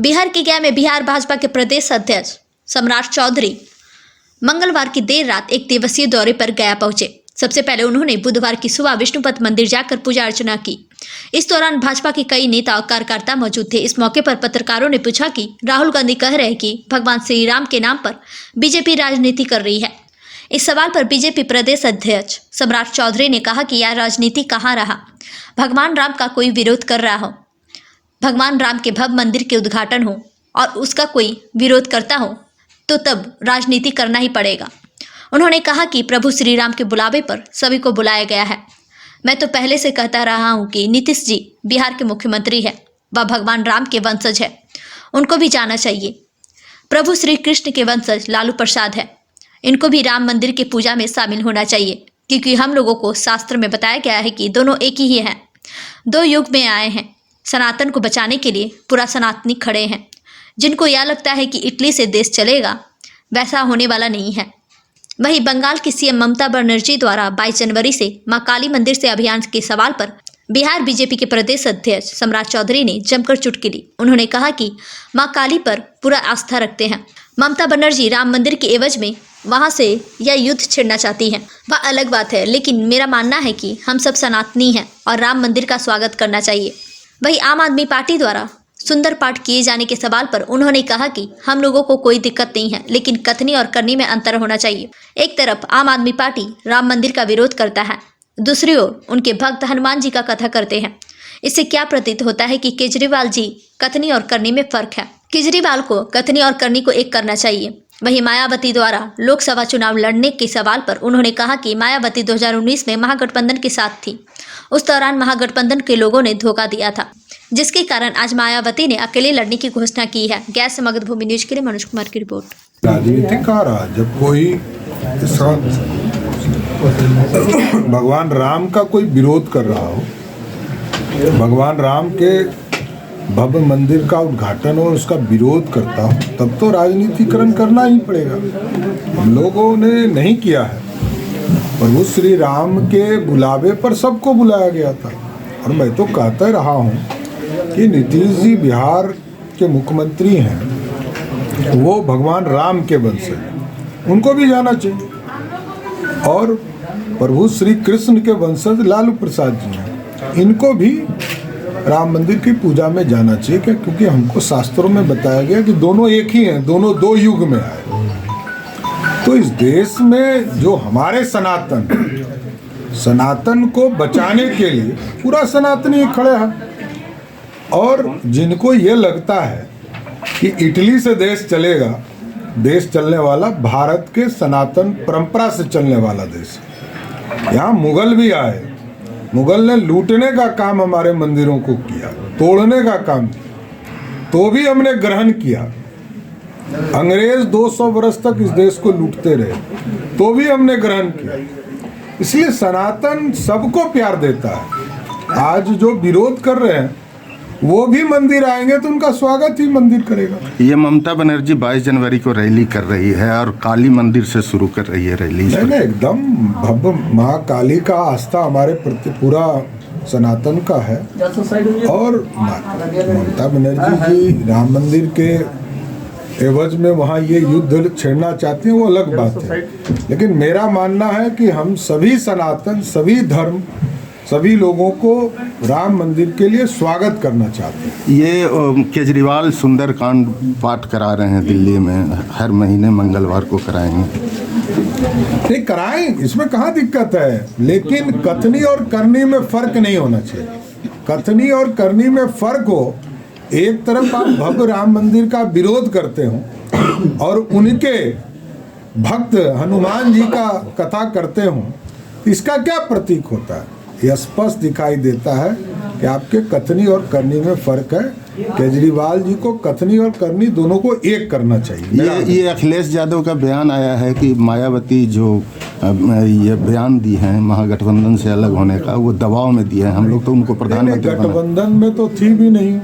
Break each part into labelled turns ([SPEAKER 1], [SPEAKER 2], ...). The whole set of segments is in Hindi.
[SPEAKER 1] बिहार के गया में बिहार भाजपा के प्रदेश अध्यक्ष सम्राट चौधरी मंगलवार की देर रात एक दिवसीय दौरे पर गया पहुंचे। सबसे पहले उन्होंने बुधवार की सुबह विष्णुपद मंदिर जाकर पूजा अर्चना की। इस दौरान भाजपा के कई नेता और कार्यकर्ता मौजूद थे। इस मौके पर पत्रकारों ने पूछा कि राहुल गांधी कह रहे हैं कि भगवान श्री राम के नाम पर बीजेपी राजनीति कर रही है। इस सवाल पर बीजेपी प्रदेश अध्यक्ष सम्राट चौधरी ने कहा कि यह राजनीति कहाँ रहा, भगवान राम का कोई विरोध कर रहा हो, भगवान राम के भव्य मंदिर के उद्घाटन हो और उसका कोई विरोध करता हो तो तब राजनीति करना ही पड़ेगा। उन्होंने कहा कि प्रभु श्री राम के बुलावे पर सभी को बुलाया गया है। मैं तो पहले से कहता रहा हूँ कि नीतीश जी बिहार के मुख्यमंत्री है, वह भगवान राम के वंशज है, उनको भी जाना चाहिए। प्रभु श्री कृष्ण के वंशज लालू प्रसाद है, इनको भी राम मंदिर की पूजा में शामिल होना चाहिए, क्योंकि हम लोगों को शास्त्र में बताया गया है कि दोनों एक ही हैं, दो युग में आए हैं। सनातन को बचाने के लिए पूरा सनातनी खड़े हैं। जिनको यह लगता है कि इटली से देश चलेगा, वैसा होने वाला नहीं है। वहीं बंगाल की सीएम ममता बनर्जी द्वारा 22 जनवरी से मां काली मंदिर से अभियान के सवाल पर बिहार बीजेपी के प्रदेश अध्यक्ष सम्राट चौधरी ने जमकर चुटकी ली। उन्होंने कहा कि मां काली पर पूरा आस्था रखते हैं। ममता बनर्जी राम मंदिर के एवज में वहां से यह युद्ध छेड़ना चाहती हैं, वह अलग बात है, लेकिन मेरा मानना है कि हम सब सनातनी हैं और राम मंदिर का स्वागत करना चाहिए। वहीं आम आदमी पार्टी द्वारा सुंदर पाठ किए जाने के सवाल पर उन्होंने कहा कि हम लोगों को कोई दिक्कत नहीं है, लेकिन कथनी और करनी में अंतर होना चाहिए। एक तरफ आम आदमी पार्टी राम मंदिर का विरोध करता है, दूसरी ओर उनके भक्त हनुमान जी का कथा करते हैं। इससे क्या प्रतीत होता है कि केजरीवाल जी कथनी और करनी में फर्क है। केजरीवाल को कथनी और करनी को एक करना चाहिए। वहीं मायावती द्वारा लोकसभा चुनाव लड़ने के सवाल पर उन्होंने कहा कि मायावती 2019 में महागठबंधन के साथ थी। उस दौरान महागठबंधन के लोगों ने धोखा दिया था, जिसके कारण आज मायावती ने अकेले लड़ने की घोषणा की है। गैस से मगध भूमि न्यूज के लिए मनोज कुमार की रिपोर्ट।
[SPEAKER 2] राजनीति का रहा जब कोई भगवान राम का कोई विरोध कर रहा हो, भगवान राम के भव्य मंदिर का उद्घाटन और उसका विरोध करता हो, तब तो राजनीतिकरण करना ही पड़ेगा। हम लोगों ने नहीं किया है। प्रभु श्री राम के बुलावे पर सबको बुलाया गया था। और मैं तो कहता रहा हूँ कि नीतीश जी बिहार के मुख्यमंत्री हैं, वो भगवान राम के वंश हैं, उनको भी जाना चाहिए। और प्रभु श्री कृष्ण के वंशज लालू प्रसाद जी हैं, इनको भी राम मंदिर की पूजा में जाना चाहिए, क्योंकि हमको शास्त्रों में बताया गया कि दोनों एक ही हैं, दोनों दो युग में आए। तो इस देश में जो हमारे सनातन को बचाने के लिए पूरा सनातनी खड़े हैं। और जिनको ये लगता है कि इटली से देश चलेगा, देश चलने वाला भारत के सनातन परंपरा से चलने वाला देश है। यहाँ मुगल भी आए, मुगल ने लूटने का काम हमारे मंदिरों को किया, तोड़ने का काम किया, तो भी हमने ग्रहण किया। अंग्रेज 200 वर्ष तक इस देश को लूटते रहे, तो भी हमने ग्रहण किया। इसलिए सनातन सबको प्यार देता है। आज जो विरोध कर रहे हैं वो भी मंदिर आएंगे तो उनका स्वागत ही मंदिर करेगा।
[SPEAKER 3] ये ममता बनर्जी 22 जनवरी को रैली कर रही है और काली मंदिर से शुरू कर रही है रैली।
[SPEAKER 2] नहीं, एकदम भव्य माँ काली का आस्था हमारे प्रति पूरा सनातन का है। और ममता बनर्जी जी राम मंदिर के एवज में वहाँ ये युद्ध छेड़ना चाहती हैं, वो अलग बात है। लेकिन मेरा मानना है कि हम सभी सनातन, सभी धर्म, सभी लोगों को राम मंदिर के लिए स्वागत करना चाहते हैं।
[SPEAKER 3] ये केजरीवाल सुंदरकांड पाठ करा रहे हैं दिल्ली में, हर महीने मंगलवार को कराएंगे।
[SPEAKER 2] नहीं कराएं, इसमें कहाँ दिक्कत है, लेकिन कथनी और करनी में फर्क नहीं होना चाहिए। कथनी और करनी में फर्क हो, एक तरफ आप भव्य राम मंदिर का विरोध करते हो और उनके भक्त हनुमान जी का कथा करते हो, इसका क्या प्रतीक होता है? यह स्पष्ट दिखाई देता है कि आपके कथनी और करनी में फर्क है। केजरीवाल जी को कथनी और करनी दोनों को एक करना चाहिए।
[SPEAKER 3] ये अखिलेश यादव का बयान आया है कि मायावती जो ये बयान दी है महागठबंधन से अलग होने का, वो दबाव में दिया है। हम लोग तो उनको प्रधानमंत्री
[SPEAKER 2] गठबंधन में तो थी भी नहीं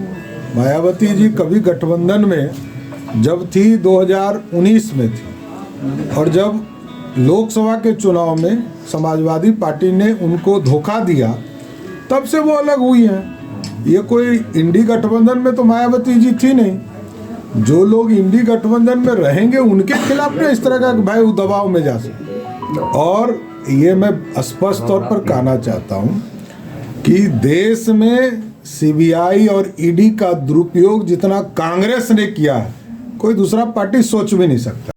[SPEAKER 2] मायावती जी। कभी गठबंधन में जब थी 2019 में थी, और जब लोकसभा के चुनाव में समाजवादी पार्टी ने उनको धोखा दिया, तब से वो अलग हुई हैं। ये कोई इंडी गठबंधन में तो मायावती जी थी नहीं। जो लोग इंडी गठबंधन में रहेंगे उनके खिलाफ ना इस तरह का भाई वो दबाव में जा सकते। और ये मैं स्पष्ट तौर पर कहना चाहता हूँ कि देश में सीबीआई और ईडी का दुरुपयोग जितना कांग्रेस ने किया है कोई दूसरा पार्टी सोच भी नहीं सकता।